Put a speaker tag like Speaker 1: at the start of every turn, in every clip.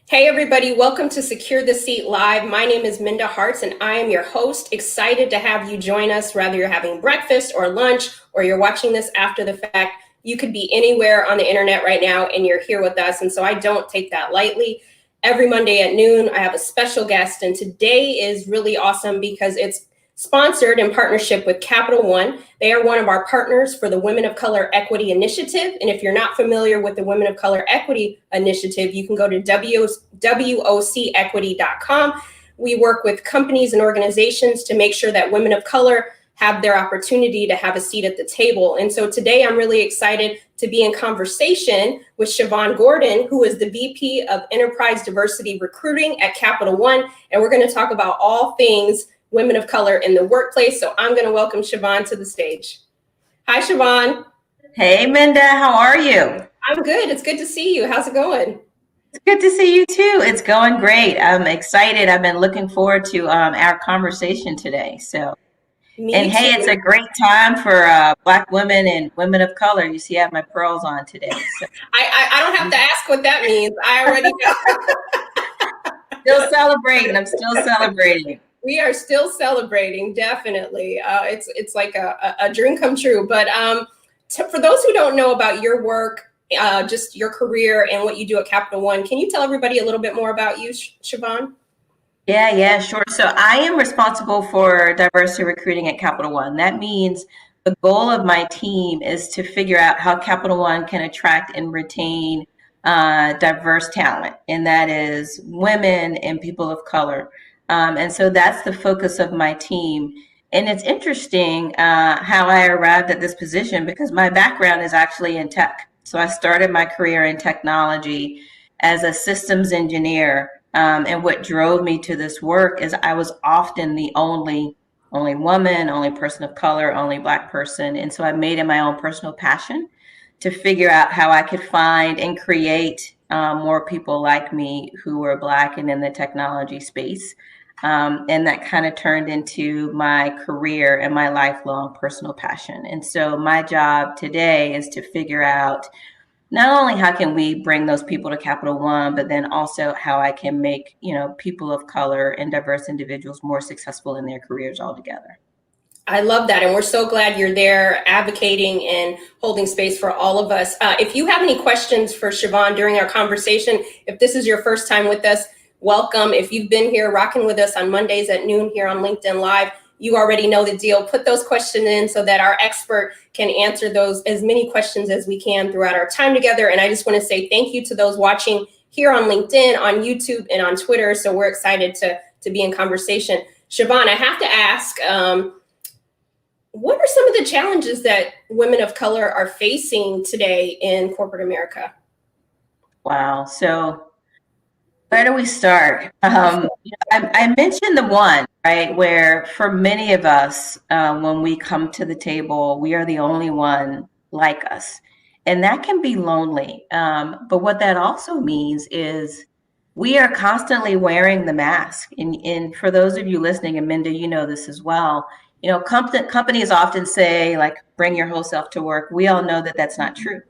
Speaker 1: Hey everybody, welcome to Secure the Seat Live. My name is Minda Hartz and I am your host. Excited to have you join us, whether you're having breakfast or lunch or you're watching this after the fact. You could be anywhere on the internet right now and you're here with us. And so I don't take that lightly. Every Monday at noon, I have a special guest, and today is really awesome because it's sponsored in partnership with Capital One. They are one of our partners for the Women of Color Equity Initiative. And if you're not familiar with the Women of Color Equity Initiative, you can go to wocequity.com. We work with companies and organizations to make sure that women of color have their opportunity to have a seat at the table. And so today I'm really excited to be in conversation with Siobhan Gordon, who is the VP of Enterprise Diversity Recruiting at Capital One. And we're going to talk about all things women of color in the workplace. So I'm going to welcome Siobhan to the stage. Hi, Siobhan.
Speaker 2: Hey, Minda, how are you?
Speaker 1: I'm good. It's good to see you. How's it going?
Speaker 2: It's good to see you too. It's going great. I'm excited. I've been looking forward to our conversation today. Hey, it's a great time for Black women and women of color. You see, I have my pearls on today. So.
Speaker 1: I don't have to ask what that means. I already
Speaker 2: know. Still celebrating. I'm still celebrating.
Speaker 1: We are still celebrating, definitely. It's like a dream come true. But for those who don't know about your work, just your career and what you do at Capital One, can you tell everybody a little bit more about you, Siobhan?
Speaker 2: Yeah, sure. So I am responsible for diversity recruiting at Capital One. That means the goal of my team is to figure out how Capital One can attract and retain diverse talent, and that is women and people of color. And so that's the focus of my team. And it's interesting how I arrived at this position because my background is actually in tech. So I started my career in technology as a systems engineer. And what drove me to this work is I was often the only woman, only person of color, only Black person. And so I made it my own personal passion to figure out how I could find and create more people like me who were Black and in the technology space. And that kind of turned into my career and my lifelong personal passion. And so my job today is to figure out not only how can we bring those people to Capital One, but then also how I can make, people of color and diverse individuals more successful in their careers altogether.
Speaker 1: I love that. And we're so glad you're there advocating and holding space for all of us. If you have any questions for Siobhan during our conversation, if this is your first time with us, welcome. If you've been here rocking with us on Mondays at noon here on LinkedIn Live, you already know the deal. Put those questions in so that our expert can answer those as many questions as we can throughout our time together. And I just want to say thank you to those watching here on LinkedIn, on YouTube, and on Twitter. So we're excited to be in conversation. Siobhan, I have to ask, what are some of the challenges that women of color are facing today in corporate America?
Speaker 2: Wow. So where do we start? I mentioned the one, right, where for many of us, when we come to the table, we are the only one like us. And that can be lonely. But what that also means is we are constantly wearing the mask. And for those of you listening, and Minda, you know this as well, companies often say, like, bring your whole self to work. We all know that that's not true.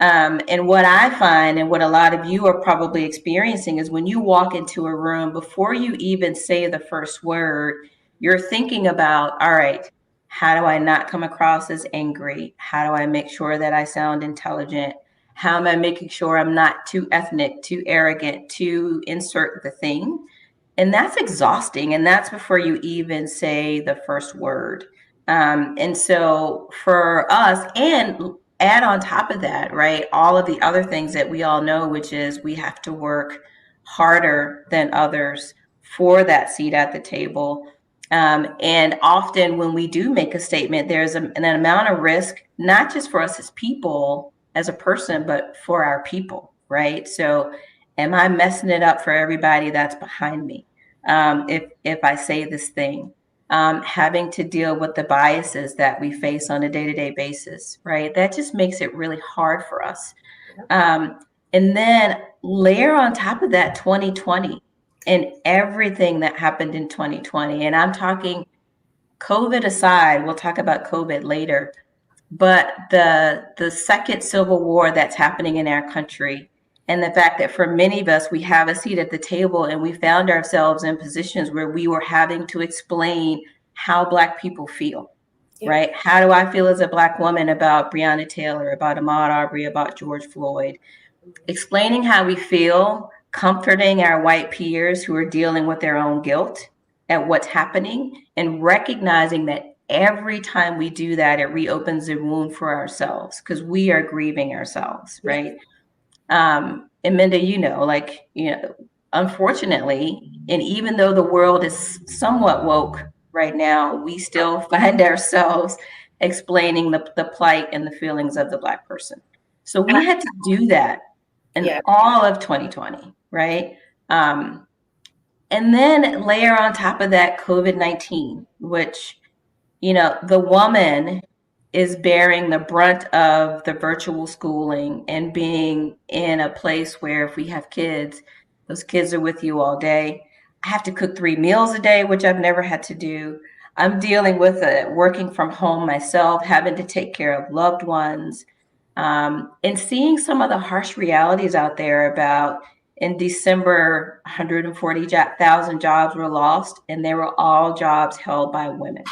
Speaker 2: And what I find, and what a lot of you are probably experiencing, is when you walk into a room, before you even say the first word, you're thinking about, all right, how do I not come across as angry? How do I make sure that I sound intelligent? How am I making sure I'm not too ethnic, too arrogant, to insert the thing? And that's exhausting. And that's before you even say the first word. And so for us, and add on top of that, right, all of the other things that we all know, which is we have to work harder than others for that seat at the table. And often when we do make a statement, there's an amount of risk, not just for us as people, as a person, but for our people, right? So am I messing it up for everybody that's behind me? If I say this thing? Having to deal with the biases that we face on a day-to-day basis, right? That just makes it really hard for us. And then layer on top of that 2020 and everything that happened in 2020. And I'm talking COVID aside, we'll talk about COVID later, but the second civil war that's happening in our country And the fact that for many of us, we have a seat at the table and we found ourselves in positions where we were having to explain how Black people feel, right? How do I feel as a Black woman about Breonna Taylor, about Ahmaud Arbery, about George Floyd? Explaining how we feel, comforting our white peers who are dealing with their own guilt at what's happening, and recognizing that every time we do that, it reopens a wound for ourselves because we are grieving ourselves, right? And Minda, unfortunately, and even though the world is somewhat woke right now, we still find ourselves explaining the plight and the feelings of the Black person. So we had to do that in all of 2020, right? And then layer on top of that COVID-19, which, the woman is bearing the brunt of the virtual schooling and being in a place where if we have kids, those kids are with you all day. I have to cook 3 meals a day, which I've never had to do. I'm dealing with working from home myself, having to take care of loved ones, and seeing some of the harsh realities out there about in December, 140,000 jobs were lost, and they were all jobs held by women,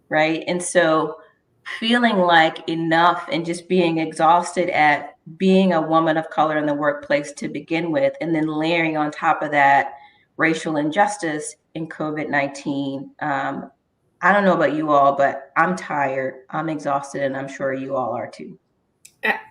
Speaker 2: right? And so feeling like enough and just being exhausted at being a woman of color in the workplace to begin with, and then layering on top of that racial injustice in COVID-19. I don't know about you all, but I'm tired, I'm exhausted, and I'm sure you all are too.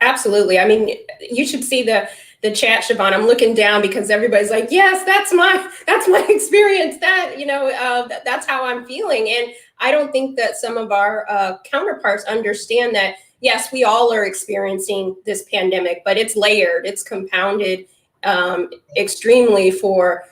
Speaker 1: Absolutely. I mean, you should see the chat, Siobhan. I'm looking down because everybody's like, yes, that's my experience. That's how I'm feeling. And I don't think that some of our counterparts understand that, yes, we all are experiencing this pandemic, but it's layered, it's compounded extremely for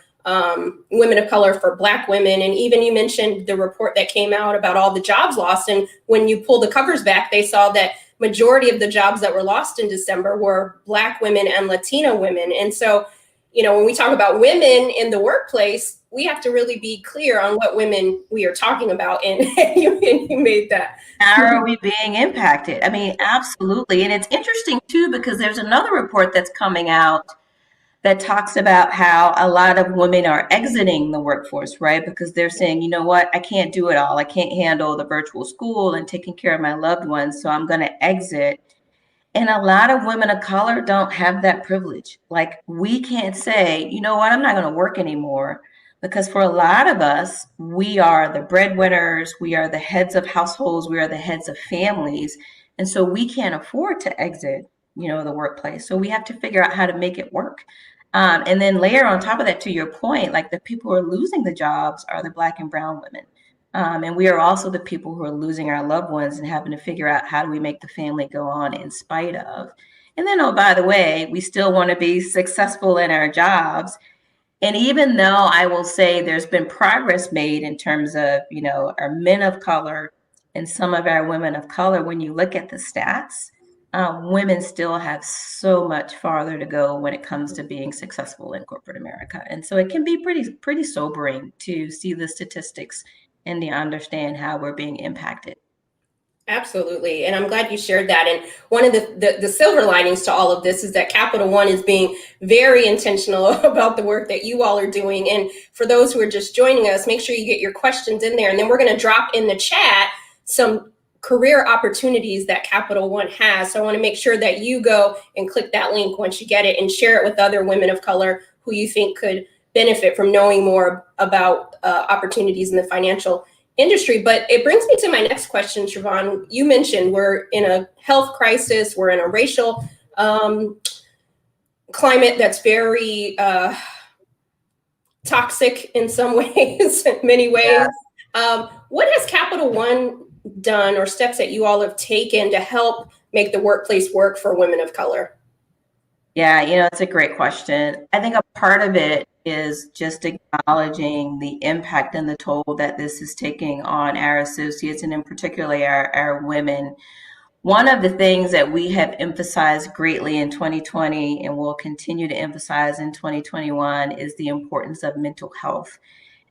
Speaker 1: women of color, for Black women. And even you mentioned the report that came out about all the jobs lost. And when you pull the covers back, they saw that majority of the jobs that were lost in December were Black women and Latina women. And so, when we talk about women in the workplace, we have to really be clear on what women we are talking about. And you made that.
Speaker 2: How are we being impacted? I mean, absolutely. And it's interesting too, because there's another report that's coming out that talks about how a lot of women are exiting the workforce, right? Because they're saying, you know what, I can't do it all. I can't handle the virtual school and taking care of my loved ones. So I'm going to exit. And a lot of women of color don't have that privilege. Like, we can't say, you know what, I'm not going to work anymore. Because for a lot of us, we are the breadwinners, we are the heads of households, we are the heads of families. And so we can't afford to exit, the workplace. So we have to figure out how to make it work. And then layer on top of that, to your point, like the people who are losing the jobs are the Black and brown women. And we are also the people who are losing our loved ones and having to figure out how do we make the family go on in spite of. And then, oh, by the way, we still want to be successful in our jobs. And even though I will say there's been progress made in terms of, our men of color and some of our women of color, when you look at the stats, women still have so much farther to go when it comes to being successful in corporate America. And so it can be pretty sobering to see the statistics and to understand how we're being impacted.
Speaker 1: Absolutely. And I'm glad you shared that. And one of the silver linings to all of this is that Capital One is being very intentional about the work that you all are doing. And for those who are just joining us, make sure you get your questions in there. And then we're going to drop in the chat some career opportunities that Capital One has. So I want to make sure that you go and click that link once you get it and share it with other women of color who you think could benefit from knowing more about opportunities in the financial industry. But it brings me to my next question, Siobhan. You mentioned we're in a health crisis, we're in a racial climate that's very toxic in some ways, in many ways. Yeah. What has Capital One done, or steps that you all have taken to help make the workplace work for women of color?
Speaker 2: Yeah, it's a great question. I think a part of it is just acknowledging the impact and the toll that this is taking on our associates, and in particular our women. One of the things that we have emphasized greatly in 2020 and will continue to emphasize in 2021 is the importance of mental health.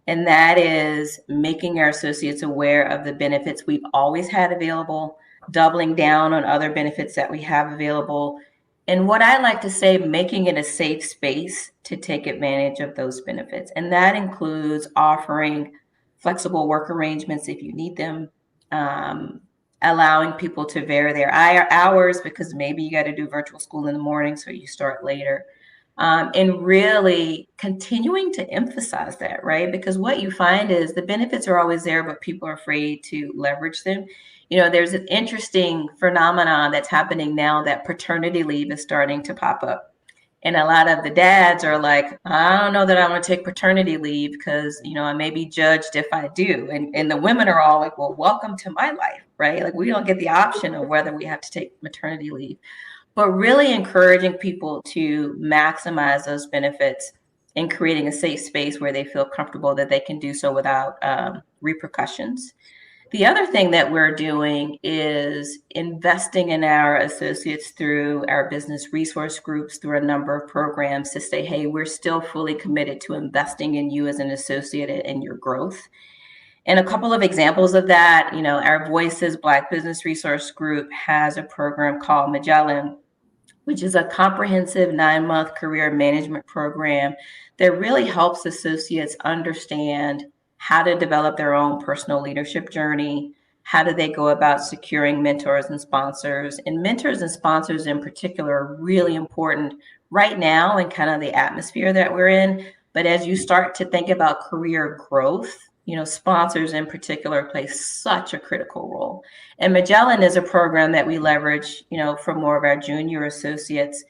Speaker 2: And that is making our associates aware of the benefits we've always had available, doubling down on other benefits that we have available, And what I like to say, making it a safe space to take advantage of those benefits. And that includes offering flexible work arrangements if you need them, um, allowing people to vary their hours because maybe you got to do virtual school in the morning, so you start later. And really continuing to emphasize that, right? Because what you find is the benefits are always there, but people are afraid to leverage them. You know, there's an interesting phenomenon that's happening now that paternity leave is starting to pop up. And a lot of the dads are like, I don't know that I want to take paternity leave because, you know, I may be judged if I do. And the women are all like, well, welcome to my life, right? Like we don't get the option of whether we have to take maternity leave, but really encouraging people to maximize those benefits and creating a safe space where they feel comfortable that they can do so without repercussions. The other thing that we're doing is investing in our associates through our business resource groups, through a number of programs to say, hey, we're still fully committed to investing in you as an associate and your growth. And a couple of examples of that, you know, our Voices Black Business Resource Group has a program called Magellan, which is a comprehensive 9-month career management program that really helps associates understand how to develop their own personal leadership journey. How do they go about securing mentors and sponsors? And mentors and sponsors in particular are really important right now in kind of the atmosphere that we're in. But as you start to think about career growth, you know, sponsors in particular play such a critical role. And Magellan is a program that we leverage, you know, for more of our junior associates.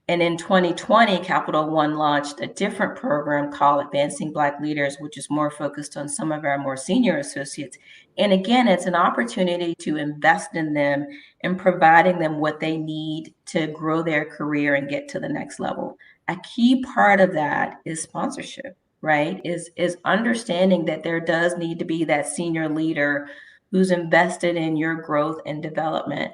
Speaker 2: And in 2020, Capital One launched a different program called Advancing Black Leaders, which is more focused on some of our more senior associates. And again, it's an opportunity to invest in them and providing them what they need to grow their career and get to the next level. A key part of that is sponsorship, right? Is understanding that there does need to be that senior leader who's invested in your growth and development.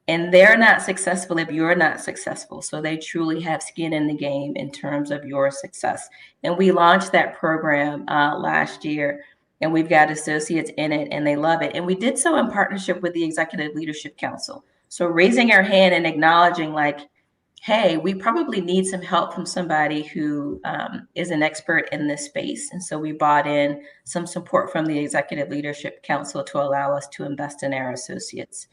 Speaker 2: And they're not successful if you're not successful. So they truly have skin in the game in terms of your success. And we launched that program last year, and we've got associates in it, and they love it. And we did so in partnership with the Executive Leadership Council. So raising our hand and acknowledging, like, hey, we probably need some help from somebody who is an expert in this space. And so we brought in some support from the Executive Leadership Council to allow us to invest in our associates.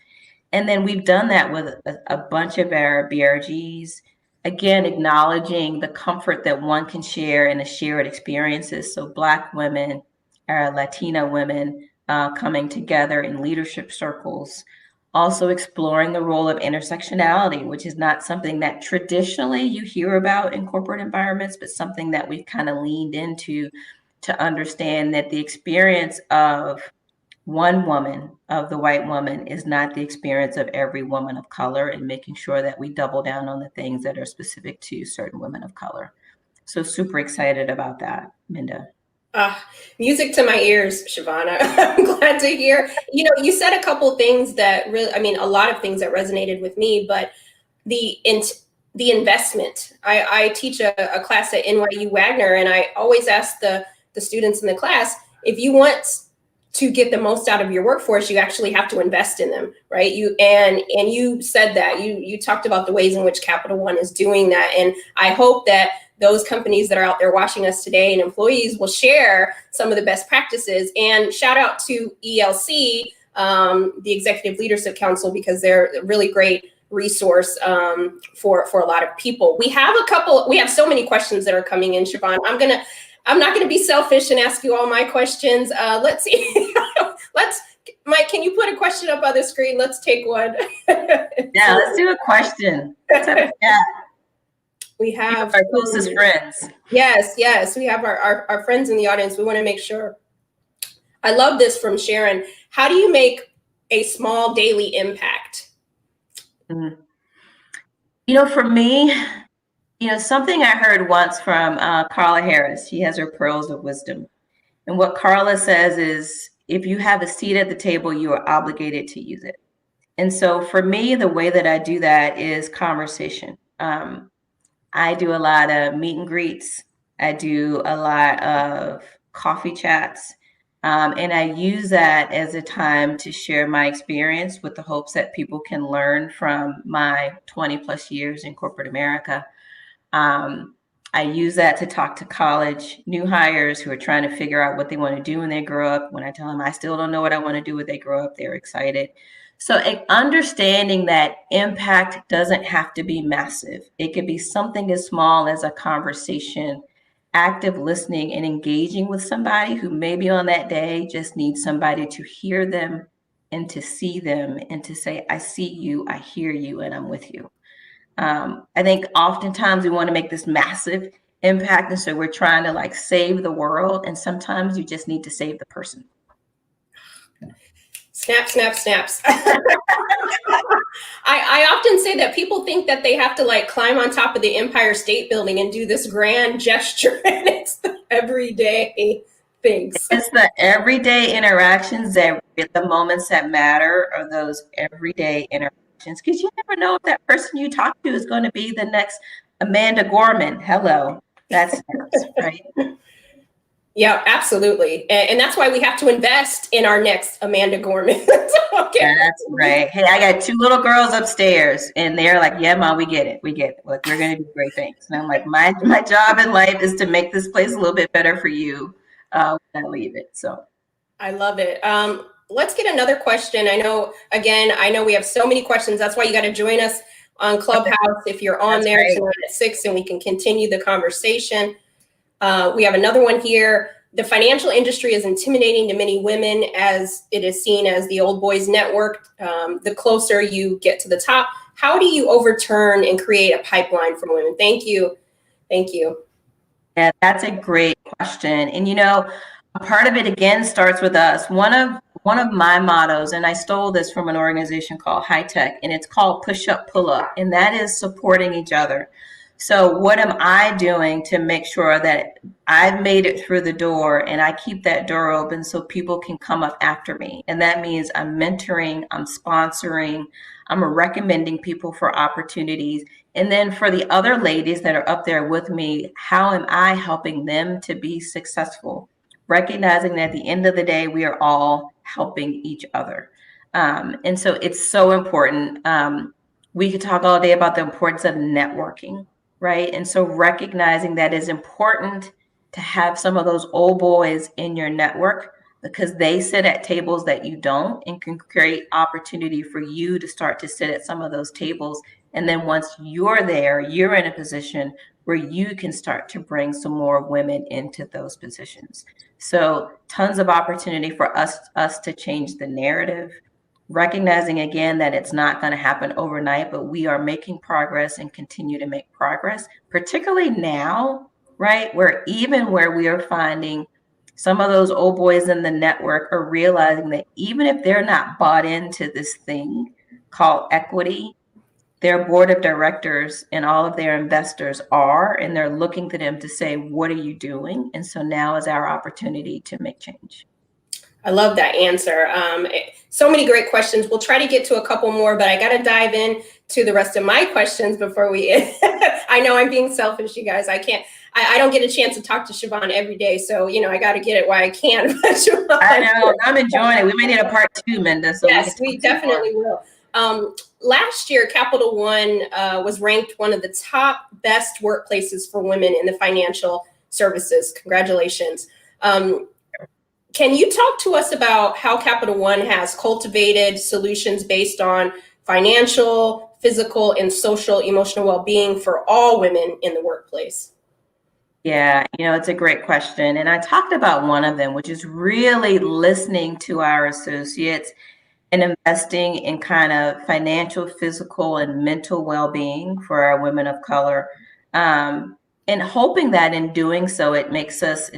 Speaker 2: And then we've done that with a bunch of our BRGs, again, acknowledging the comfort that one can share in the shared experiences. So Black women, our Latina women coming together in leadership circles, also exploring the role of intersectionality, which is not something that traditionally you hear about in corporate environments, but something that we've kind of leaned into to understand that the experience of one woman, of the white woman, is not the experience of every woman of color, and making sure that we double down on the things that are specific to certain women of color. So super excited about that, Minda.
Speaker 1: Music to my ears, Shavana. I'm glad to hear. You know, you said a couple things that really, I mean, a lot of things that resonated with me, but the investment. I teach a class at NYU Wagner, and I always ask the students in the class, if you want to get the most out of your workforce, you actually have to invest in them, right? You said that you talked about the ways in which Capital One is doing that, and I hope that those companies that are out there watching us today and employees will share some of the best practices. And shout out to ELC, the Executive Leadership Council, because they're a really great resource for a lot of people. We have so many questions that are coming in, Siobhan. I'm not gonna be selfish and ask you all my questions. Let's see. Mike, can you put a question up on the screen? Let's take one.
Speaker 2: Yeah, let's do a question. Yeah.
Speaker 1: We have
Speaker 2: our closest friends.
Speaker 1: Yes. We have our friends in the audience. We want to make sure. I love this from Sharon. How do you make a small daily impact?
Speaker 2: Mm-hmm. You know, for me, you know, something I heard once from Carla Harris. She has her pearls of wisdom. And what Carla says is, if you have a seat at the table, you are obligated to use it. And so for me, the way that I do that is conversation. I do a lot of meet and greets. I do a lot of coffee chats. And I use that as a time to share my experience with the hopes that people can learn from my 20 plus years in corporate America. Um, I use that to talk to college new hires who are trying to figure out what they want to do when they grow up. When I tell them I still don't know what I want to do when they grow up, they're excited. So understanding that impact doesn't have to be massive. It could be something as small as a conversation, active listening and engaging with somebody who maybe on that day just needs somebody to hear them and to see them and to say, I see you, I hear you, and I'm with you. I think oftentimes we want to make this massive impact. And so we're trying to like save the world. And sometimes you just need to save the person.
Speaker 1: Snap, snap, snaps. I often say that people think that they have to like climb on top of the Empire State Building and do this grand gesture. And it's the everyday things.
Speaker 2: It's the everyday interactions that the moments that matter are those everyday interactions. Because you never know if that person you talk to is going to be the next Amanda Gorman. Hello. That's right.
Speaker 1: Yeah, absolutely. And that's why we have to invest in our next Amanda Gorman.
Speaker 2: Okay. That's right. Hey, I got 2 little girls upstairs and they're like, yeah, Mom, we get it. We get it. Look, we're going to do great things. And I'm like, my job in life is to make this place a little bit better for you when I leave it. So
Speaker 1: I love it. Let's get another question. I know we have so many questions. That's why you got to join us on Clubhouse if you're on there tonight at 6 and we can continue the conversation. We have another one here. The financial industry is intimidating to many women as it is seen as the old boys network. The closer you get to the top, how do you overturn and create a pipeline for women? Thank you. Thank you.
Speaker 2: Yeah, that's a great question. And part of it again starts with us. One of my mottos, and I stole this from an organization called High Tech, and it's called Push Up, Pull Up, and that is supporting each other. So what am I doing to make sure that I've made it through the door and I keep that door open so people can come up after me? And that means I'm mentoring, I'm sponsoring, I'm recommending people for opportunities. And then for the other ladies that are up there with me, how am I helping them to be successful? Recognizing that at the end of the day, we are all helping each other. And so it's so important. We could talk all day about the importance of networking, right? And so recognizing that it's important to have some of those old boys in your network because they sit at tables that you don't and can create opportunity for you to start to sit at some of those tables. And then once you're there, you're in a position where you can start to bring some more women into those positions. So tons of opportunity for us to change the narrative, recognizing again that it's not going to happen overnight, but we are making progress and continue to make progress, particularly now, right? Where we are finding some of those old boys in the network are realizing that even if they're not bought into this thing called equity, their board of directors and all of their investors are, and they're looking to them to say, what are you doing? And so now is our opportunity to make change.
Speaker 1: I love that answer. So many great questions. We'll try to get to a couple more, but I got to dive in to the rest of my questions before we end. I know I'm being selfish, you guys. I don't get a chance to talk to Siobhan every day. So, I got to get it while I can.
Speaker 2: I know. I'm enjoying it. We may need a part 2, Minda. So
Speaker 1: yes, we definitely will. Last year, Capital One was ranked one of the top best workplaces for women in the financial services. Congratulations. Can you talk to us about how Capital One has cultivated solutions based on financial, physical, and social, emotional well-being for all women in the workplace?
Speaker 2: Yeah, it's a great question. And I talked about one of them, which is really listening to our associates and investing in kind of financial, physical, and mental well-being for our women of color. And hoping that in doing so, it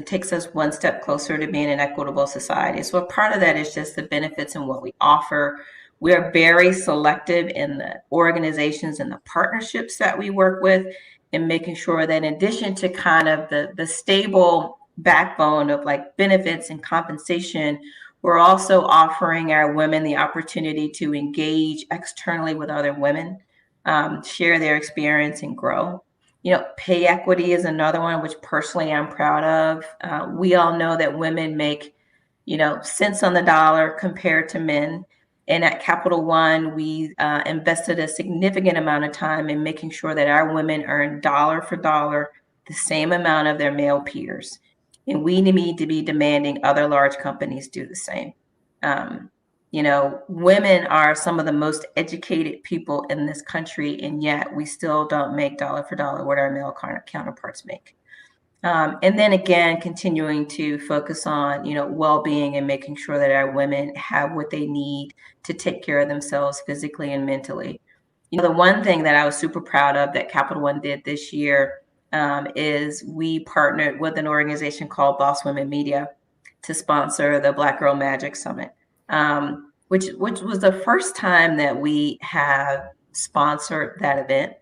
Speaker 2: takes us one step closer to being an equitable society. So a part of that is just the benefits and what we offer. We are very selective in the organizations and the partnerships that we work with, and making sure that in addition to kind of the stable backbone of like benefits and compensation, we're also offering our women the opportunity to engage externally with other women, share their experience and grow. Pay equity is another one, which personally I'm proud of. We all know that women make cents on the dollar compared to men. And at Capital One, we invested a significant amount of time in making sure that our women earn dollar for dollar the same amount of their male peers. And we need to be demanding other large companies do the same. Women are some of the most educated people in this country, and yet we still don't make dollar for dollar what our male counterparts make. And then again, continuing to focus on, well-being and making sure that our women have what they need to take care of themselves physically and mentally. The one thing that I was super proud of that Capital One did this year is we partnered with an organization called Boss Women Media to sponsor the Black Girl Magic Summit, which was the first time that we have sponsored that event.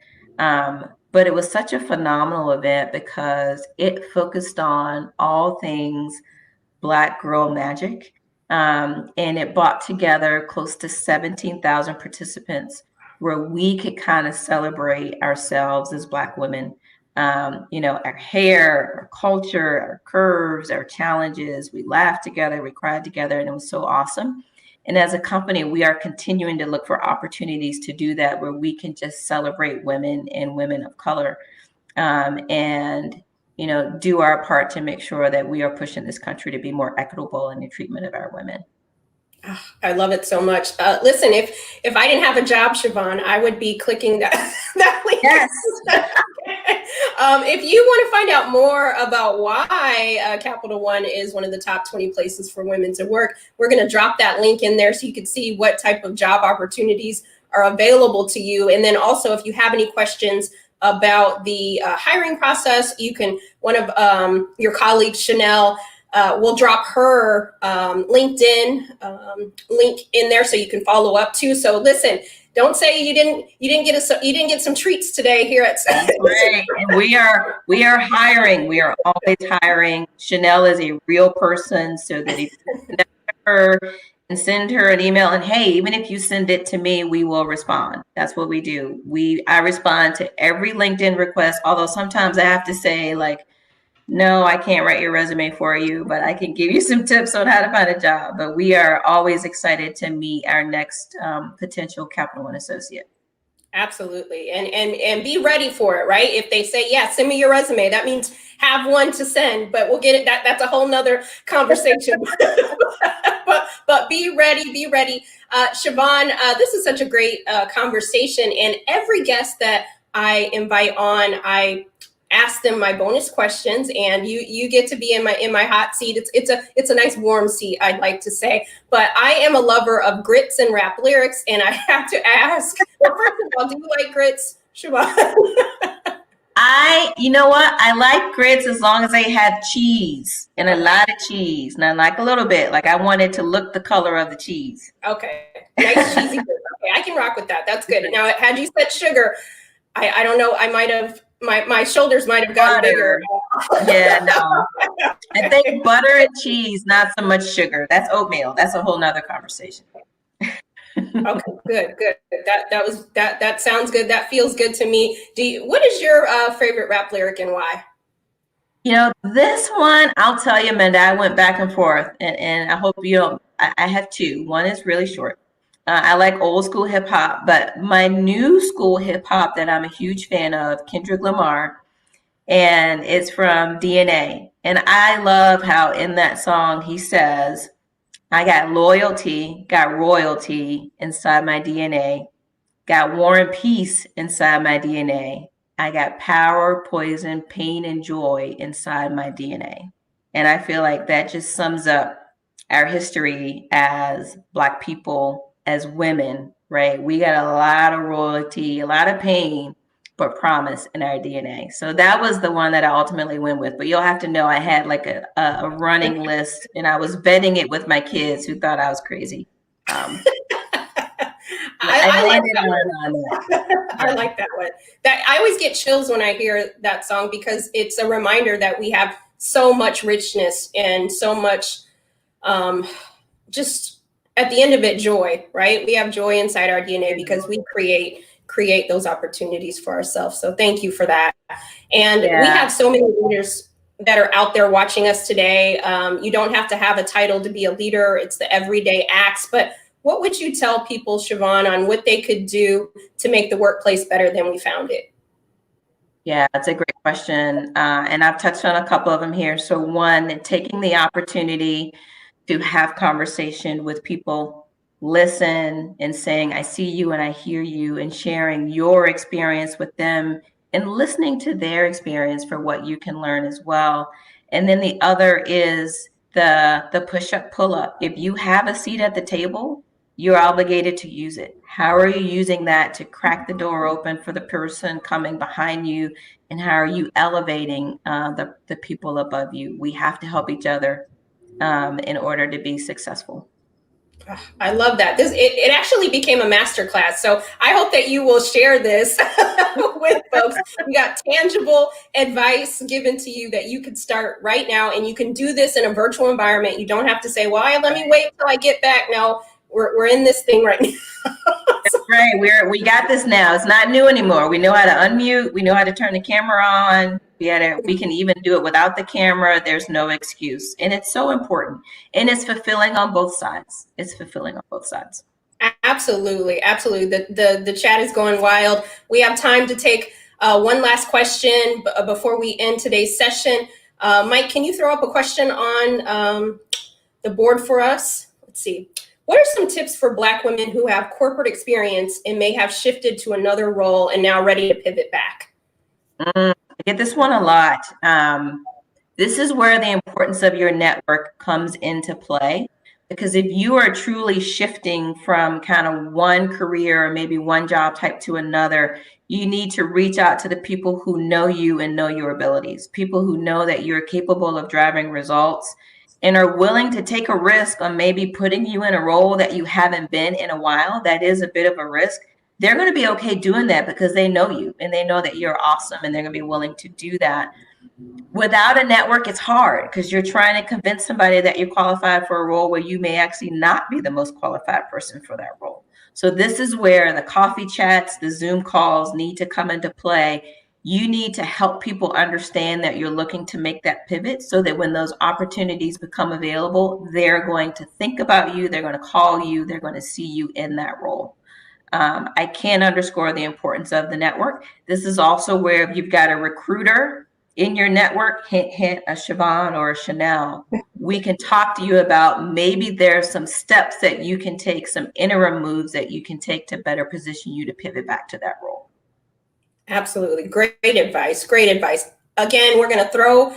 Speaker 2: But it was such a phenomenal event because it focused on all things Black girl magic. And it brought together close to 17,000 participants where we could kind of celebrate ourselves as Black women. Our hair, our culture, our curves, our challenges. We laughed together, we cried together, and it was so awesome. And as a company, we are continuing to look for opportunities to do that where we can just celebrate women and women of color and, do our part to make sure that we are pushing this country to be more equitable in the treatment of our women.
Speaker 1: Oh, I love it so much. Listen, if I didn't have a job, Siobhan, I would be clicking that link.
Speaker 2: Yes.
Speaker 1: If you want to find out more about why Capital One is one of the top 20 places for women to work, we're going to drop that link in there so you can see what type of job opportunities are available to you. And then also, if you have any questions about the hiring process, one of your colleagues, Chanel, we'll drop her LinkedIn link in there so you can follow up too. So listen, don't say you didn't get some treats today here at.
Speaker 2: Right. And we are hiring. We are always hiring. Chanel is a real person, so that if you connect with her and send her an email, and hey, even if you send it to me, we will respond. That's what we do. I respond to every LinkedIn request, although sometimes I have to say no, I can't write your resume for you, but I can give you some tips on how to find a job. But we are always excited to meet our next potential Capital One associate.
Speaker 1: Absolutely. And be ready for it, right? If they say, yeah, send me your resume, that means have one to send, but we'll get it. That's a whole nother conversation. but be ready. Siobhan, this is such a great conversation. And every guest that I invite on, I ask them my bonus questions, and you get to be in my hot seat. It's a nice warm seat, I'd like to say. But I am a lover of grits and rap lyrics, and I have to ask, well, first of all, do you like grits, Siobhan?
Speaker 2: You know what? I like grits as long as they have cheese and a lot of cheese. Not like a little bit. Like I want it to look the color of the cheese.
Speaker 1: Okay, nice cheesy grits. Okay, I can rock with that. That's good. Now, had you said sugar, I don't know. I might have. My shoulders might have gotten bigger.
Speaker 2: Yeah, no. I think butter and cheese, not so much sugar. That's oatmeal. That's a whole nother conversation.
Speaker 1: Okay, good. That sounds good. That feels good to me. What is your favorite rap lyric and why?
Speaker 2: This one, I'll tell you, Amanda, I went back and forth, and I hope you don't. I have two. One is really short. I like old school hip hop, but my new school hip hop that I'm a huge fan of, Kendrick Lamar, and it's from DNA. And I love how in that song he says, I got loyalty, got royalty inside my DNA, got war and peace inside my DNA. I got power, poison, pain, and joy inside my DNA. And I feel like that just sums up our history as Black people, as women, right? We got a lot of royalty, a lot of pain, but promise in our DNA. So that was the one that I ultimately went with. But you'll have to know I had like a running list, and I was vetting it with my kids who thought I was crazy.
Speaker 1: I like that one. That I always get chills when I hear that song because it's a reminder that we have so much richness and so much just at the end of it, joy, right? We have joy inside our DNA because we create those opportunities for ourselves. So thank you for that. And we have so many leaders. that are out there watching us today? You don't have to have a title to be a leader. It's the everyday acts. But what would you tell people, Siobhan, on what they could do to make the workplace better than we found it?
Speaker 2: Yeah, that's a great question. And I've touched on a couple of them here. So one, taking the opportunity to have conversation with people, listen and saying, I see you and I hear you, and sharing your experience with them and listening to their experience for what you can learn as well. And then the other is the push-up, pull-up. If you have a seat at the table, you're obligated to use it. How are you using that to crack the door open for the person coming behind you? And how are you elevating the people above you? We have to help each other in order to be successful.
Speaker 1: I love that. It actually became a masterclass. So I hope that you will share this with folks. We got tangible advice given to you that you could start right now, and you can do this in a virtual environment. You don't have to say, well, let me wait till I get back. No, we're in this thing right now.
Speaker 2: Right. We got this now. It's not new anymore. We know how to unmute. We know how to turn the camera on. We can even do it without the camera. There's no excuse. And it's so important. And it's fulfilling on both sides. It's fulfilling on both sides.
Speaker 1: Absolutely. Absolutely. The chat is going wild. We have time to take one last question before we end today's session. Mike, can you throw up a question on the board for us? Let's see. What are some tips for Black women who have corporate experience and may have shifted to another role and now ready to pivot back?
Speaker 2: I get this one a lot. This is where the importance of your network comes into play, because if you are truly shifting from kind of one career or maybe one job type to another, you need to reach out to the people who know you and know your abilities, people who know that you're capable of driving results and are willing to take a risk on maybe putting you in a role that you haven't been in a while. That is a bit of a risk. They're going to be okay doing that because they know you and they know that you're awesome, and they're going to be willing to do that. Without a network, it's hard because you're trying to convince somebody that you're qualified for a role where you may actually not be the most qualified person for that role. So this is where the coffee chats, the Zoom calls need to come into play. You need to help people understand that you're looking to make that pivot so that when those opportunities become available, they're going to think about you, they're going to call you, they're going to see you in that role. I can't underscore the importance of the network. This is also where if you've got a recruiter in your network, hint, hint, a Siobhan or a Chanel, we can talk to you about maybe there's some steps that you can take, some interim moves that you can take to better position you to pivot back to that role.
Speaker 1: Absolutely. Great advice. Great advice. Again, we're going to throw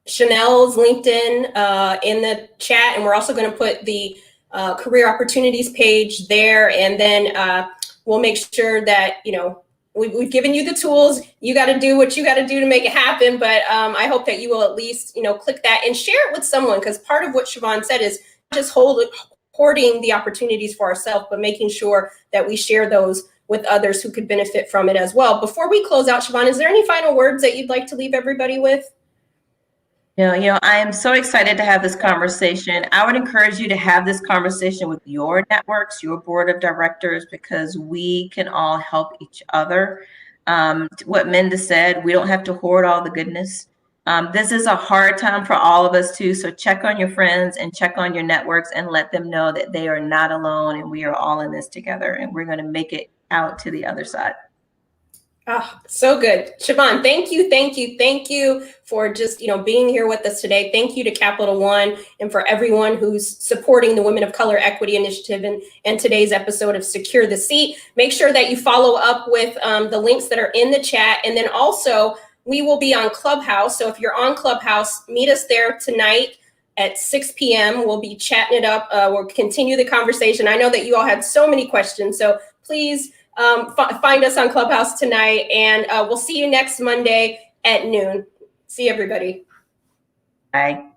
Speaker 1: Chanel's LinkedIn in the chat, and we're also going to put the career opportunities page there. And then we'll make sure that, we've given you the tools. You got to do what you got to do to make it happen. But I hope that you will at least, click that and share it with someone, because part of what Siobhan said is just hoarding the opportunities for ourselves, but making sure that we share those with others who could benefit from it as well. Before we close out, Siobhan, is there any final words that you'd like to leave everybody with?
Speaker 2: I am so excited to have this conversation. I would encourage you to have this conversation with your networks, your board of directors, because we can all help each other. What Minda said, we don't have to hoard all the goodness. This is a hard time for all of us too. So check on your friends and check on your networks and let them know that they are not alone and we are all in this together and we're going to make it out to the other side.
Speaker 1: Oh, so good. Siobhan, thank you for just, being here with us today. Thank you to Capital One and for everyone who's supporting the Women of Color Equity Initiative and today's episode of Secure the Seat. Make sure that you follow up with the links that are in the chat. And then also, we will be on Clubhouse. So if you're on Clubhouse, meet us there tonight at 6 p.m. We'll be chatting it up. We'll continue the conversation. I know that you all had so many questions, so please find us on Clubhouse tonight, and we'll see you next Monday at noon. See everybody.
Speaker 2: Bye.